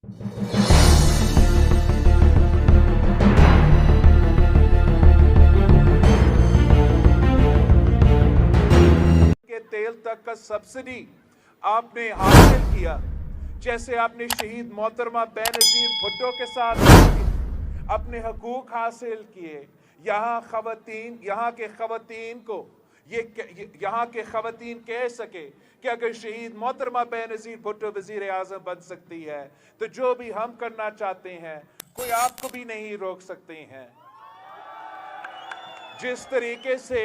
کہ تیل تک کا سبسڈی آپ نے حاصل کیا، جیسے آپ نے شہید محترمہ بینظیر بھٹو کے ساتھ اپنے حقوق حاصل کیے، یہاں کے خواتین کو یہاں کے خواتین کہہ سکے کہ اگر شہید محترمہ بینظیر بھٹو وزیر اعظم بن سکتی ہے تو جو بھی ہم کرنا چاہتے ہیں کوئی آپ کو بھی نہیں روک سکتے ہیں۔ جس طریقے سے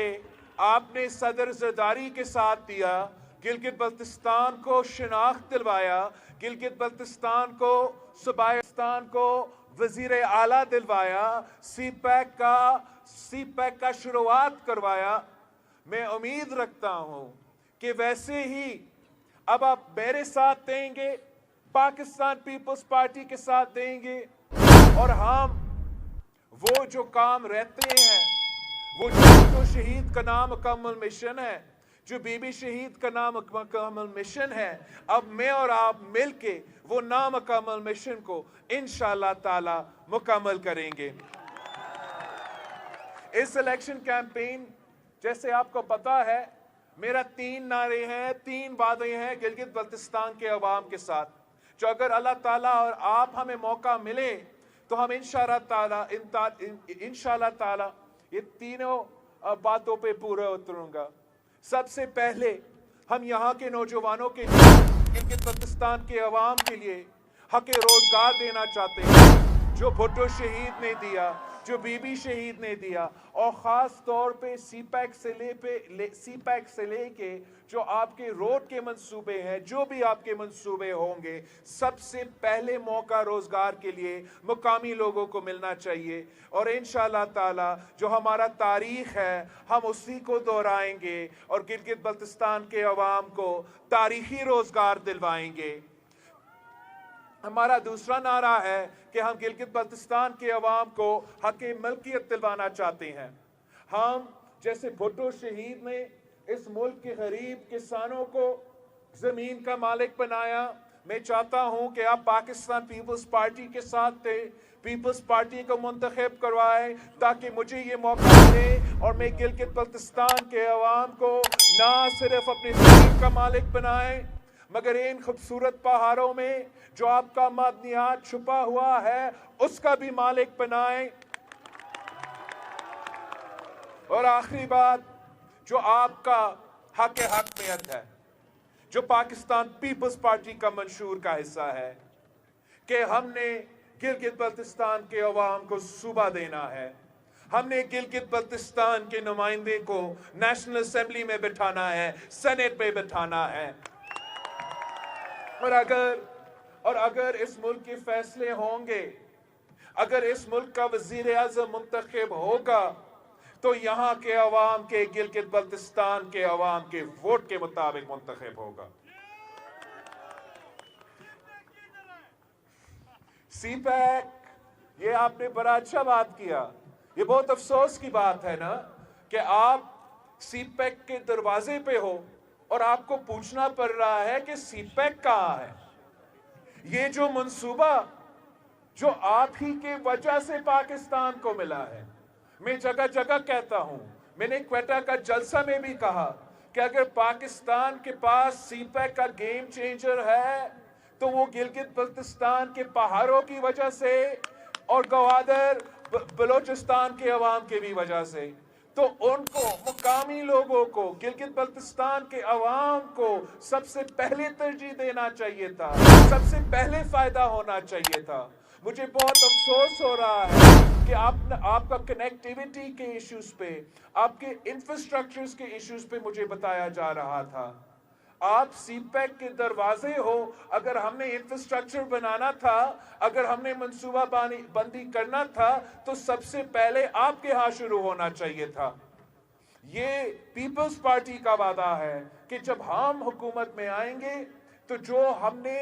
آپ نے صدر زرداری کے ساتھ دیا، گلگت بلتستان کو شناخت دلوایا، گلگت بلتستان کو صوبائستان کو وزیر اعلیٰ دلوایا، سی پیک کا شروعات کروایا، میں امید رکھتا ہوں کہ ویسے ہی اب آپ میرے ساتھ دیں گے، پاکستان پیپلز پارٹی کے ساتھ دیں گے، اور ہم وہ جو کام رہتے ہیں، وہ جو شہید کا نام مکمل مشن ہے، جو بی بی شہید کا نام مکمل مشن ہے، اب میں اور آپ مل کے وہ نامکمل مشن کو انشاءاللہ تعالی مکمل کریں گے۔ اس الیکشن کیمپین جیسے آپ کو پتا ہے میرا 3 نعرے ہیں، 3 وعدے ہیں گلگت بلتستان کے عوام کے ساتھ، جو اگر اللہ تعالیٰ اور آپ ہمیں موقع ملے تو ہم انشاءاللہ تعالیٰ یہ تینوں باتوں پہ پورا اتروں گا۔ سب سے پہلے ہم یہاں کے نوجوانوں کے لیے، گلگت بلتستان کے عوام کے لیے حق روزگار دینا چاہتے ہیں، جو بھٹو شہید نے دیا، جو بی بی شہید نے دیا، اور خاص طور پہ سی پیک سے لے کے جو آپ کے روڈ کے منصوبے ہیں، جو بھی آپ کے منصوبے ہوں گے، سب سے پہلے موقع روزگار کے لیے مقامی لوگوں کو ملنا چاہیے، اور انشاءاللہ تعالی جو ہمارا تاریخ ہے ہم اسی کو دہرائیں گے اور گلگت بلتستان کے عوام کو تاریخی روزگار دلوائیں گے۔ ہمارا دوسرا نعرہ ہے کہ ہم گلگت بلتستان کے عوام کو حق ملکیت دلوانا چاہتے ہیں۔ ہم جیسے بھٹو شہید نے اس ملک کے غریب کسانوں کو زمین کا مالک بنایا، میں چاہتا ہوں کہ آپ پاکستان پیپلز پارٹی کے ساتھ تھے، پیپلز پارٹی کو منتخب کروائے تاکہ مجھے یہ موقع ملے اور میں گلگت بلتستان کے عوام کو نہ صرف اپنی زمین کا مالک بنائیں مگر ان خوبصورت پہاڑوں میں جو آپ کا معدنیات چھپا ہوا ہے اس کا بھی مالک بنائیں۔ اور آخری بات جو آپ کا حقیقت ہے، جو پاکستان پیپلز پارٹی کا منشور کا حصہ ہے کہ ہم نے گلگت بلتستان کے عوام کو صوبہ دینا ہے، ہم نے گلگت بلتستان کے نمائندے کو نیشنل اسمبلی میں بٹھانا ہے، سینٹ میں بٹھانا ہے، اور اگر اس ملک کے فیصلے ہوں گے، اگر اس ملک کا وزیر اعظم منتخب ہوگا تو یہاں کے عوام کے، گلگت بلتستان کے عوام کے ووٹ کے مطابق منتخب ہوگا۔ سی پیک، یہ آپ نے بڑا اچھا بات کیا، یہ بہت افسوس کی بات ہے نا کہ آپ سی پیک کے دروازے پہ ہو اور آپ کو پوچھنا پڑ رہا ہے کہ سی پیک کہاں ہے۔ یہ جو منصوبہ جو آپ ہی کے وجہ سے پاکستان کو ملا ہے، میں جگہ جگہ کہتا ہوں، میں نے کوئٹہ کا جلسہ میں بھی کہا کہ اگر پاکستان کے پاس سی پیک کا گیم چینجر ہے تو وہ گلگت بلتستان کے پہاڑوں کی وجہ سے اور گوادر بلوچستان کے عوام کی بھی وجہ سے، تو ان کو، مقامی لوگوں کو، گلگت بلتستان کے عوام کو سب سے پہلے ترجیح دینا چاہیے تھا، سب سے پہلے فائدہ ہونا چاہیے تھا۔ مجھے بہت افسوس ہو رہا ہے کہ آپ کا کنیکٹیویٹی کے ایشوز پہ، آپ کے انفراسٹرکچرز کے ایشوز پہ مجھے بتایا جا رہا تھا۔ آپ سی پیک کے دروازے ہو، اگر ہم نے انفراسٹرکچر بنانا تھا، اگر ہم نے منصوبہ بندی کرنا تھا تو سب سے پہلے آپ کے ہاں شروع ہونا چاہیے تھا۔ یہ پیپلز پارٹی کا وعدہ ہے کہ جب ہم حکومت میں آئیں گے تو جو ہم نے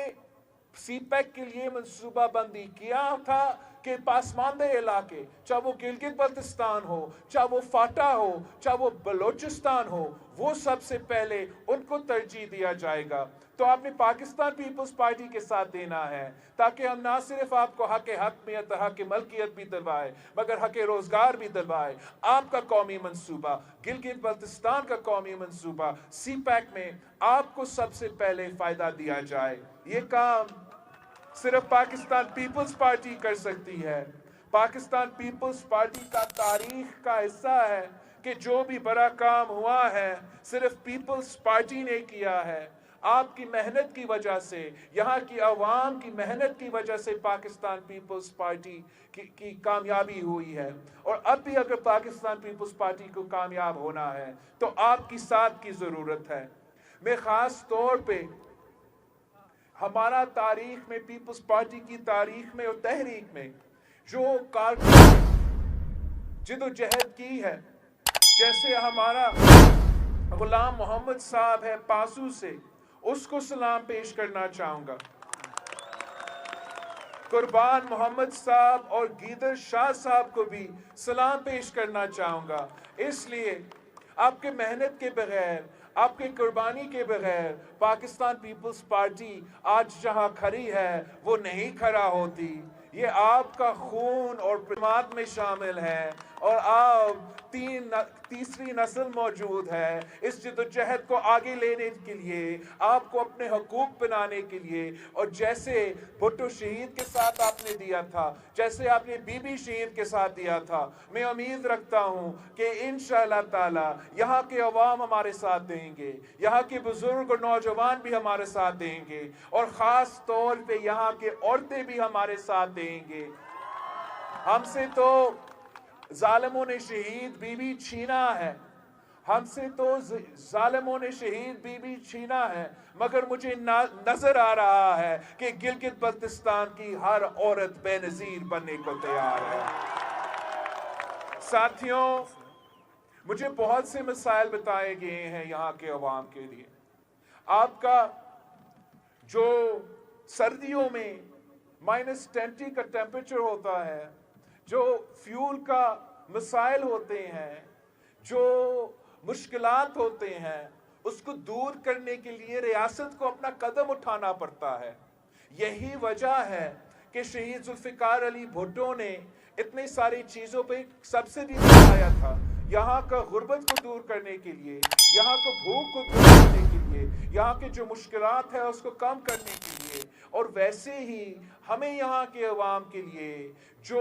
سی پیک کے لیے منصوبہ بندی کیا تھا کہ پسماندہ علاقے، چاہے وہ گلگت بلتستان ہو، چاہے وہ فاٹا ہو، چاہے وہ بلوچستان ہو، وہ سب سے پہلے ان کو ترجیح دیا جائے گا۔ تو آپ نے پاکستان پیپلز پارٹی کے ساتھ دینا ہے، تاکہ ہم نہ صرف آپ کو حق حکمیت، حق ملکیت بھی دلوائے، مگر حق روزگار بھی دلوائے۔ آپ کا قومی منصوبہ، گلگت بلتستان کا قومی منصوبہ، سی پیک میں آپ کو سب سے پہلے فائدہ دیا جائے۔ یہ کام صرف پاکستان پیپلز پارٹی کر سکتی ہے۔ پاکستان پیپلز پارٹی کا تاریخ کا حصہ ہے کہ جو بھی بڑا کام ہوا ہے صرف پیپلز پارٹی نے کیا ہے۔ آپ کی محنت کی وجہ سے، یہاں کی عوام کی محنت کی وجہ سے پاکستان پیپلز پارٹی کی کامیابی ہوئی ہے، اور اب بھی اگر پاکستان پیپلز پارٹی کو کامیاب ہونا ہے تو آپ کی ساتھ کی ضرورت ہے۔ میں خاص طور پہ ہمارا تاریخ میں، پیپلز پارٹی کی تاریخ میں اور تحریک میں جو جد و جہد کی ہے، جیسے ہمارا غلام محمد صاحب ہے پاسو سے، اس کو سلام پیش کرنا چاہوں گا۔ قربان محمد صاحب اور گیدر شاہ صاحب کو بھی سلام پیش کرنا چاہوں گا، اس لیے آپ کے محنت کے بغیر، آپ کے قربانی کے بغیر پاکستان پیپلز پارٹی آج جہاں کھڑی ہے وہ نہیں کھڑا ہوتی۔ یہ آپ کا خون اور پرمات میں شامل ہے، اور آپ تیسری نسل موجود ہے اس جدوجہد کو آگے لینے کے لیے، آپ کو اپنے حقوق بنانے کے لیے۔ اور جیسے بھٹو شہید کے ساتھ آپ نے دیا تھا، جیسے آپ نے بی بی شہید کے ساتھ دیا تھا، میں امید رکھتا ہوں کہ انشاءاللہ تعالی یہاں کے عوام ہمارے ساتھ دیں گے، یہاں کے بزرگ اور نوجوان بھی ہمارے ساتھ دیں گے، اور خاص طور پہ یہاں کے عورتیں بھی ہمارے ساتھ دیں گے۔ ہم سے تو ظالموں نے شہید بی بی چھینا ہے، ہم سے تو ظالموں نے شہید بی بی چھینا ہے، مگر مجھے نظر آ رہا ہے کہ گلگت بلتستان کی ہر عورت بے نظیر بننے کو تیار ہے۔ ساتھیوں، مجھے بہت سے مسائل بتائے گئے ہیں یہاں کے عوام کے لیے۔ آپ کا جو سردیوں میں -20 کا ٹیمپریچر ہوتا ہے، جو فیول کا مسائل ہوتے ہیں، جو مشکلات ہوتے ہیں، اس کو دور کرنے کے لیے ریاست کو اپنا قدم اٹھانا پڑتا ہے۔ یہی وجہ ہے کہ شہید ذوالفقار علی بھٹو نے اتنی ساری چیزوں پہ سبسڈی دلایا تھا، یہاں کا غربت کو دور کرنے کے لیے، یہاں کو بھوک کو دور کرنے کے لیے، یہاں کے جو مشکلات ہیں اس کو کم کرنے کے لیے۔ اور ویسے ہی ہمیں یہاں کے عوام کے لیے جو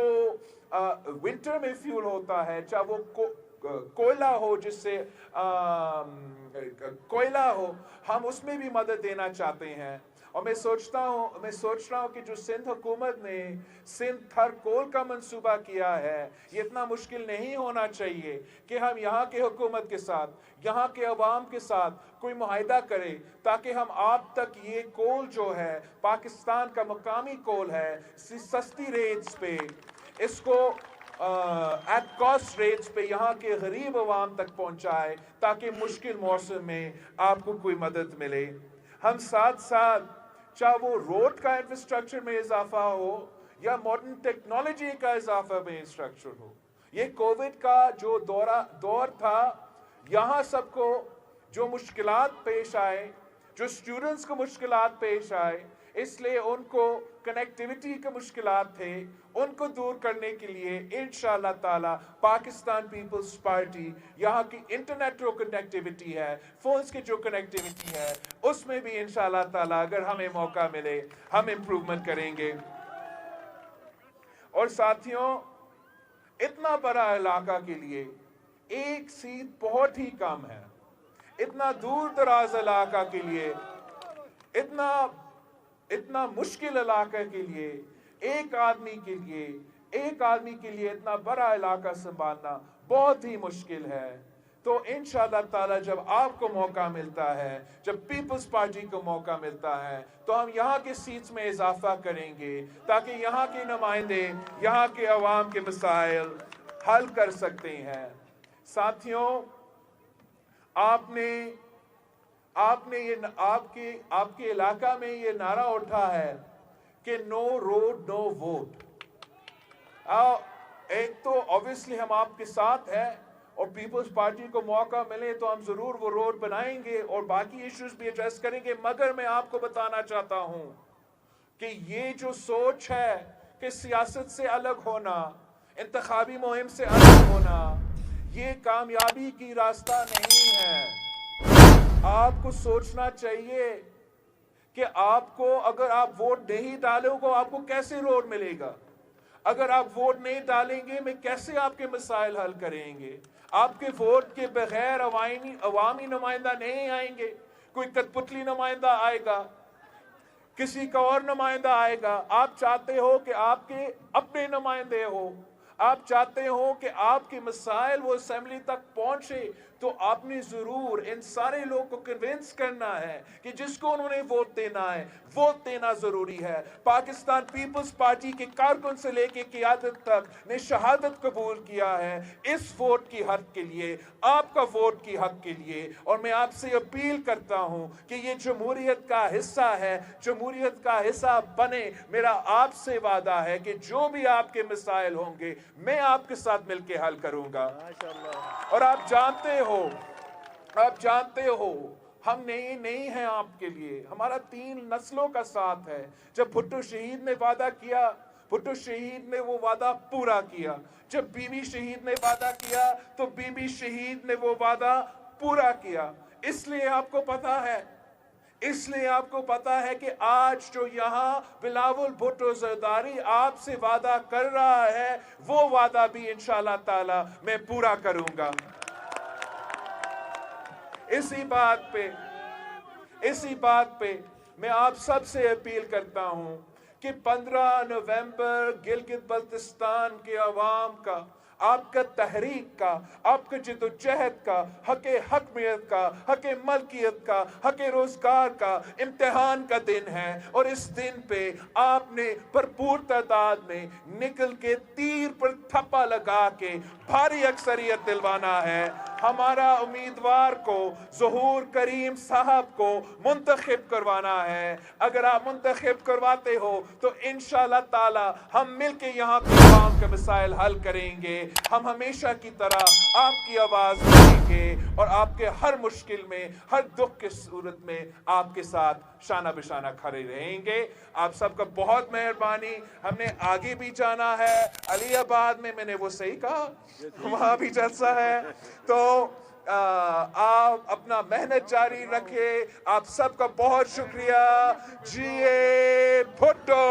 ونٹر میں فیول ہوتا ہے، چاہے وہ کوئلہ ہو، جس سے کوئلہ ہو، ہم اس میں بھی مدد دینا چاہتے ہیں۔ اور میں سوچ رہا ہوں کہ جو سندھ حکومت نے سندھ تھر کول کا منصوبہ کیا ہے، یہ اتنا مشکل نہیں ہونا چاہیے کہ ہم یہاں کے حکومت کے ساتھ، یہاں کے عوام کے ساتھ کوئی معاہدہ کریں، تاکہ ہم آپ تک یہ کول جو ہے، پاکستان کا مقامی کول ہے، سستی ریٹس پہ اس کو ایٹ کاسٹ ریٹس پہ یہاں کے غریب عوام تک پہنچائے، تاکہ مشکل موسم میں آپ کو کوئی مدد ملے۔ ہم ساتھ ساتھ، چاہے وہ روڈ کا انفراسٹرکچر میں اضافہ ہو یا ماڈرن ٹیکنالوجی کا اضافہ میں انفراسٹرکچر ہو، یہ کووڈ کا جو دور تھا، یہاں سب کو جو مشکلات پیش آئے، جو اسٹوڈنٹس کو مشکلات پیش آئے، اس لیے ان کو کنیکٹیوٹی کے مشکلات تھے، ان کو دور کرنے کے لیے انشاءاللہ تعالی پاکستان پیپلز پارٹی یہاں کی انٹرنیٹ جو کنیکٹیوٹی ہے، فونز کی جو کنیکٹیوٹی ہے، اس میں بھی انشاءاللہ تعالی اگر ہمیں موقع ملے ہم امپروومنٹ کریں گے۔ اور ساتھیوں، اتنا بڑا علاقہ کے لیے ایک سیٹ بہت ہی کم ہے۔ اتنا دور دراز علاقہ کے لیے، اتنا مشکل علاقہ کے لیے، ایک آدمی کے لیے اتنا بڑا علاقہ سنبھالنا بہت ہی مشکل ہے۔ تو انشاءاللہ تعالی جب آپ کو موقع ملتا ہے، جب پیپلز پارٹی کو موقع ملتا ہے، تو ہم یہاں کے سیٹس میں اضافہ کریں گے، تاکہ یہاں کے نمائندے یہاں کے عوام کے مسائل حل کر سکتے ہیں۔ ساتھیوں، آپ کے علاقہ میں یہ نعرہ اٹھا ہے کہ نو روڈ نو ووٹ۔ ایک تو obviously ہم آپ کے ساتھ ہیں اور پیپلز پارٹی کو موقع ملے تو ہم ضرور وہ روڈ بنائیں گے اور باقی ایشوز بھی ایڈریس کریں گے، مگر میں آپ کو بتانا چاہتا ہوں کہ یہ جو سوچ ہے کہ سیاست سے الگ ہونا، انتخابی مہم سے الگ ہونا، یہ کامیابی کی راستہ نہیں ہے۔ آپ کو سوچنا چاہیے کہ آپ کو اگر آپ ووٹ نہیں ڈالو گے آپ کو کیسے روڈ ملے گا؟ اگر آپ ووٹ نہیں ڈالیں گے میں کیسے آپ کے مسائل حل کریں گے؟ آپ کے ووٹ کے بغیر عوامی نمائندہ نہیں آئیں گے، کوئی کٹ پتلی نمائندہ آئے گا، کسی کا اور نمائندہ آئے گا۔ آپ چاہتے ہو کہ آپ کے اپنے نمائندے ہو، آپ چاہتے ہو کہ آپ کے مسائل وہ اسمبلی تک پہنچے، تو آپ نے ضرور ان سارے لوگ کو کنونس کرنا ہے کہ جس کو انہوں نے ووٹ دینا ہے، ووٹ دینا ضروری ہے۔ پاکستان پیپلز پارٹی کے کارکن سے لے کے قیادت تک نے شہادت قبول کیا ہے اس ووٹ کی حق کے لیے، آپ کا ووٹ کی حق کے لیے، اور میں آپ سے اپیل کرتا ہوں کہ یہ جمہوریت کا حصہ ہے، جمہوریت کا حصہ بنے۔ میرا آپ سے وعدہ ہے کہ جو بھی آپ کے مسائل ہوں گے میں آپ کے ساتھ مل کے حل کروں گا۔ اور آپ جانتے ہو ہم نہیں ہیں آپ کے لیے، ہمارا 3 نسلوں کا ساتھ ہے۔ جب بھٹو شہید نے وعدہ کیا، بھٹو شہید نے وہ وعدہ پورا کیا۔ جب بی بی شہید نے وعدہ کیا تو بی بی شہید نے وہ وعدہ پورا کیا۔ اس لیے آپ کو پتا ہے کہ آج جو یہاں بلاول بھٹو زرداری آپ سے وعدہ کر رہا ہے وہ وعدہ بھی انشاءاللہ تعالی میں پورا کروں گا۔ اسی بات پہ میں آپ سب سے اپیل کرتا ہوں کہ 15 نومبر گلگت بلتستان کے عوام کا، آپ کا تحریک کا، آپ کا جدوجہد کا، حق حکمیت کا، حق ملکیت کا، حق روزگار کا امتحان کا دن ہے، اور اس دن پہ آپ نے بھرپور تعداد میں نکل کے تیر پر تھپا لگا کے بھاری اکثریت دلوانا ہے۔ ہمارا امیدوار کو ظہور کریم صاحب کو منتخب کروانا ہے۔ اگر آپ منتخب کرواتے ہو تو انشاءاللہ تعالی ہم مل کے یہاں کے عوام کے مسائل حل کریں گے۔ ہم ہمیشہ کی طرح آپ کی آواز سنیں گے اور آپ کے ہر مشکل میں، ہر دکھ کی صورت میں آپ کے ساتھ شانہ بشانہ کھڑے رہیں گے۔ آپ سب کا بہت مہربانی۔ ہم نے آگے بھی جانا ہے، علی آباد میں نے وہ صحیح کہا، وہاں بھی جلسہ ہے، تو آپ اپنا محنت جاری رکھیں۔ آپ سب کا بہت شکریہ۔ جی اے بھٹو۔